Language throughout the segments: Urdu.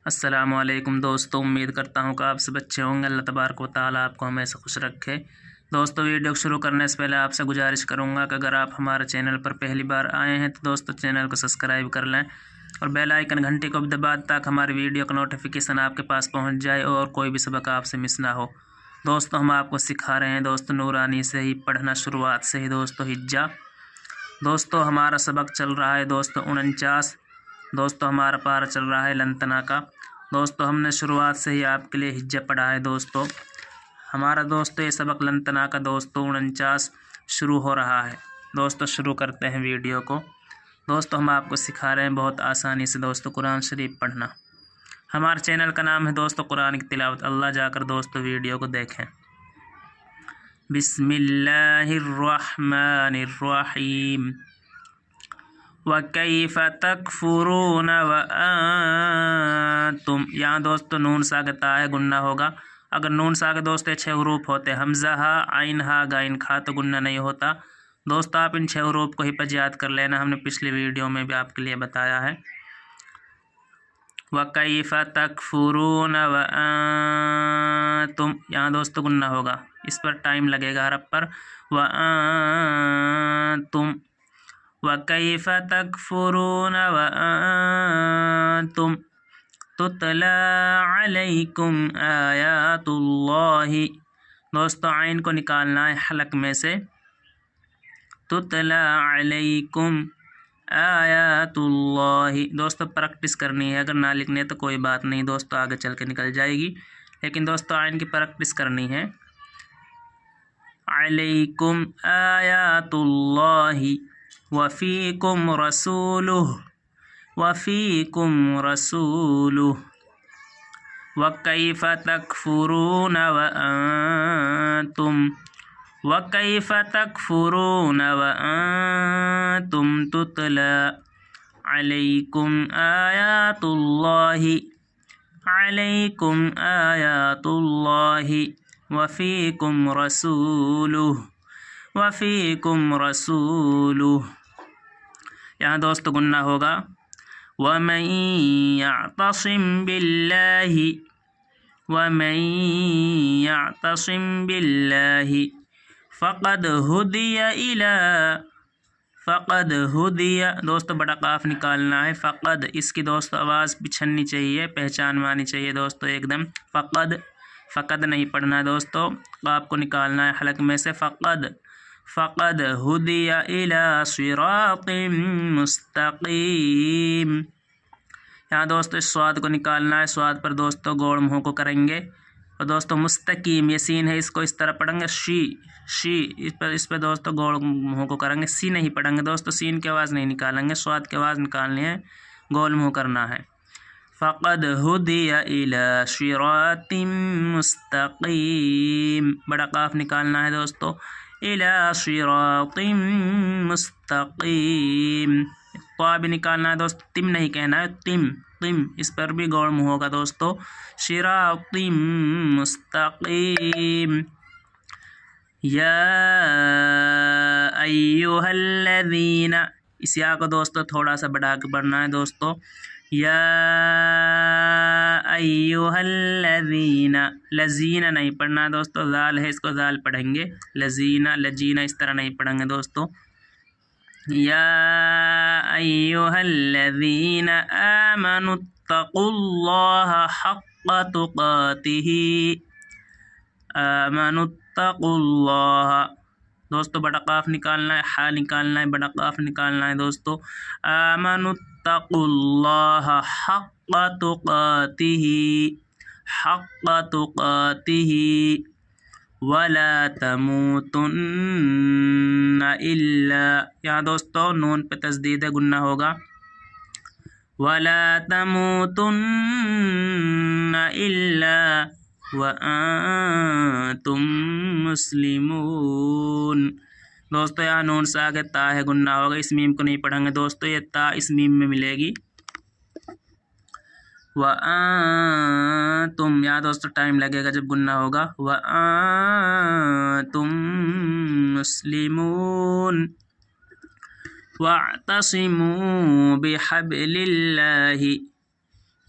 السلام علیکم دوستوں، امید کرتا ہوں کہ آپ سب اچھے ہوں گے۔ اللہ تبارک و تعالیٰ آپ کو ہمیشہ خوش رکھے۔ دوستوں، ویڈیو شروع کرنے سے پہلے آپ سے گزارش کروں گا کہ اگر آپ ہمارے چینل پر پہلی بار آئے ہیں تو دوستوں چینل کو سبسکرائب کر لیں اور بیل آئیکن گھنٹی کو بھی دبا دیں تاکہ ہماری ویڈیو کا نوٹیفیکیشن آپ کے پاس پہنچ جائے اور کوئی بھی سبق آپ سے مس نہ ہو۔ دوستوں، ہم آپ کو سکھا رہے ہیں دوستوں نورانی سے ہی پڑھنا، شروعات سے ہی دوستوں ہجا۔ دوستوں، ہمارا سبق چل رہا ہے دوستوں 49۔ دوستوں، ہمارا پارہ چل رہا ہے لنتنا کا۔ دوستوں، ہم نے شروعات سے ہی آپ کے لیے ہجا پڑھا ہے دوستوں۔ ہمارا دوستوں یہ سبق لنتنا کا دوستوں 49 شروع ہو رہا ہے۔ دوستوں، شروع کرتے ہیں ویڈیو کو۔ دوستوں، ہم آپ کو سکھا رہے ہیں بہت آسانی سے دوستوں قرآن شریف پڑھنا۔ ہمارے چینل کا نام ہے دوستوں قرآن کی تلاوت اللہ، جا کر دوستوں ویڈیو کو دیکھیں۔ بسم اللہ الرحمن الرحیم۔ وَكَيْفَ تَكْفُرُونَ وَأَنْتُمْ، یہاں دوستو نون ساگے تا ہے گننا ہوگا۔ اگر نون ساگے دوستو 6 حروف ہوتے، حمزہ ہا، عین ہا، غین کھا تو گننا نہیں ہوتا۔ دوستو آپ ان 6 حروف کو ہی پہ یاد کر لینا، ہم نے پچھلی ویڈیو میں بھی آپ کے لیے بتایا ہے۔ وَكَيْفَ تَكْفُرُونَ وَأَنْتُمْ، یہاں دوستو گننا ہوگا، اس پر ٹائم لگے گا حرف پر۔ وَأَنْتُمْ وَكَيْفَ تَكْفُرُونَ وَأَنْتُمْ تُتْلَى عَلَيْكُمْ آيَاتُ اللَّهِ، دوستو عین کو نکالنا ہے حلق میں سے۔ تُتْلَى عَلَيْكُمْ آيَاتُ اللَّهِ، دوستو پریکٹس کرنی ہے، اگر نہ لکھنے تو کوئی بات نہیں دوستو، آگے چل کے نکل جائے گی، لیکن دوستو عین کی پریکٹس کرنی ہے۔ عَلَيْكُمْ آيَاتُ اللَّهِ وَفِيكُمْ رَسُولُهُ وَفِيكُمْ رَسُولُهُ وَكَيْفَ تَكْفُرُونَ وَأَنْتُمْ وَكَيْفَ تَكْفُرُونَ وَأَنْتُمْ تُتْلَى عَلَيْكُمْ آيَاتُ اللَّهِ عَلَيْكُمْ آيَاتُ اللَّهِ وَفِيكُمْ رَسُولُهُ وَفِيكُمْ رَسُولُهُ، یہاں دوستو گننا ہوگا۔ وَمَن يَعْتَصِم بِاللَّهِ وَمَن يَعْتَصِم بِاللَّهِ فَقَدْ هُدِيَ، دوستو بڑا قاف نکالنا ہے، فقد، اس کی دوستو آواز پچھلنی چاہیے، پہچان مانی چاہیے دوستو ایک دم۔ فقد نہیں پڑھنا ہے دوستو، قاف کو نکالنا ہے حلق میں سے۔ فقد ہدی الی صراط مستقیم، یہاں دوستو اس سواد کو نکالنا ہے، سواد پر دوستو گوڑ منہ کو کریں گے، اور دوستو مستقیم یہ سین ہے، اس کو اس طرح پڑھیں گے شی، اس پہ دوستو گوڑ منہ کو کریں گے، سی نہیں پڑھیں گے دوستو، سین کی آواز نہیں نکالیں گے، سواد کی آواز نکالنی ہے، گول منہ کرنا ہے۔ فقد ہدی الی صراط مستقیم، بڑا قاف نکالنا ہے دوستو، الی صراط مستقیم، تو بھی نکالنا ہے دوستو، تم نہیں کہنا ہے، تم، اس پر بھی گوڑ منہ ہوگا دوستو، صراط مستقیم۔ یا ایھا الذین، اس یا کو دوستو تھوڑا سا بڑھا کے پڑھنا ہے دوستو۔ یا ایھا الذین، لذین نہیں پڑھنا ہے دوستو، ذال ہے اس کو ذال پڑھیں گے، لجینہ اس طرح نہیں پڑھیں گے دوستو۔ یا ایھا الذین آمنوا اتقوا اللہ حق تقاتہ، آمنوا اتقوا اللہ، دوستو بڑا قاف نکالنا ہے، حا نکالنا ہے، بڑا قاف نکالنا ہے دوستو۔ آمنوا اتقوا اللہ حق تقاتہ، حق تقاتہ ولا تموتن الا، یہاں دوستو نون پہ تشدید ہے، گننا ہوگا۔ ولا تموتن الا وانتم مسلمون، دوستو یہاں نون سے آگے تا ہے، گننا ہوگا، اس میم کو نہیں پڑھیں گے دوستو، یہ تا اس میم میں ملے گی۔ وَأَنْتُمْ، یہاں دوستو ٹائم لگے گا جب گننا ہوگا۔ وَأَنْتُمْ مُسْلِمُونَ وَاعْتَصِمُوا بِحَبْلِ اللَّهِ،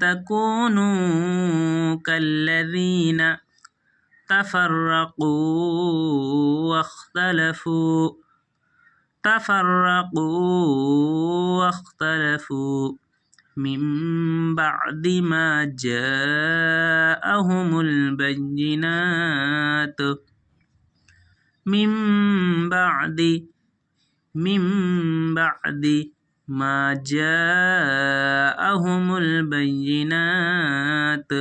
تكونوا كالذين تفرقوا واختلفوا من بعد ما جاءهم البينات من بعد ما جاءهم البينات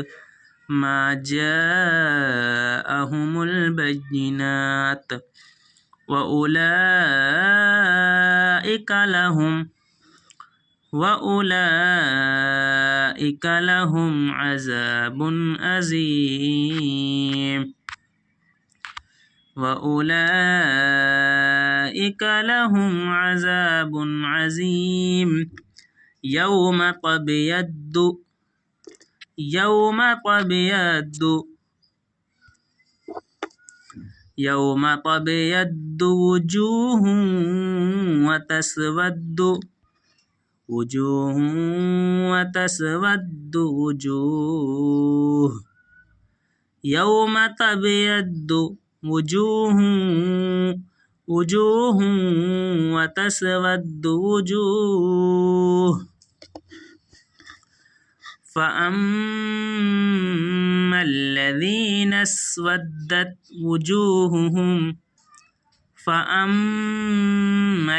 وأولئك لهم عذاب عظيم يوم تبيض وجوه وتسود وجوه يوم تبيض وجوه وتسود وجوه فأما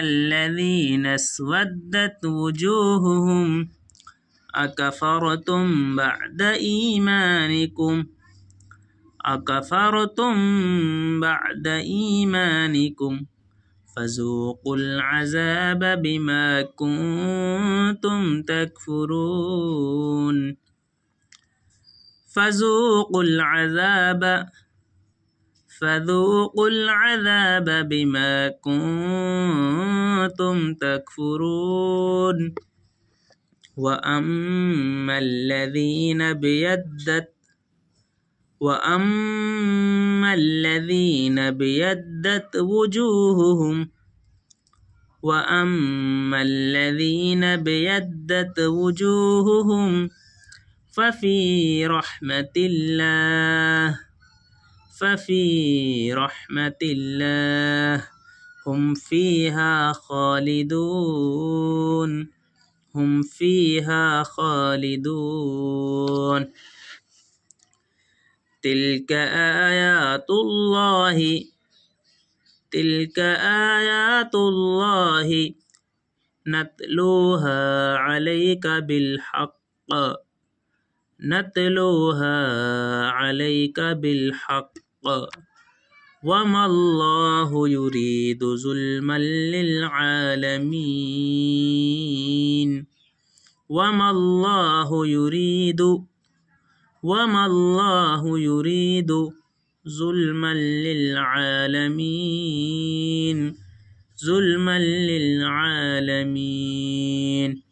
الذين اسودت وجوههم أكفرتم بعد إيمانكم فذوقوا العذاب بما كنتم تكفرون فذوقوا العذاب بما كنتم تكفرون وأما الذين بيضت وجوههم ففي رحمة الله هم فيها خالدون تلك آيات الله نتلوها عليك بالحق وما الله يريد ظلما للعالمين وما الله يريد ظلما للعالمين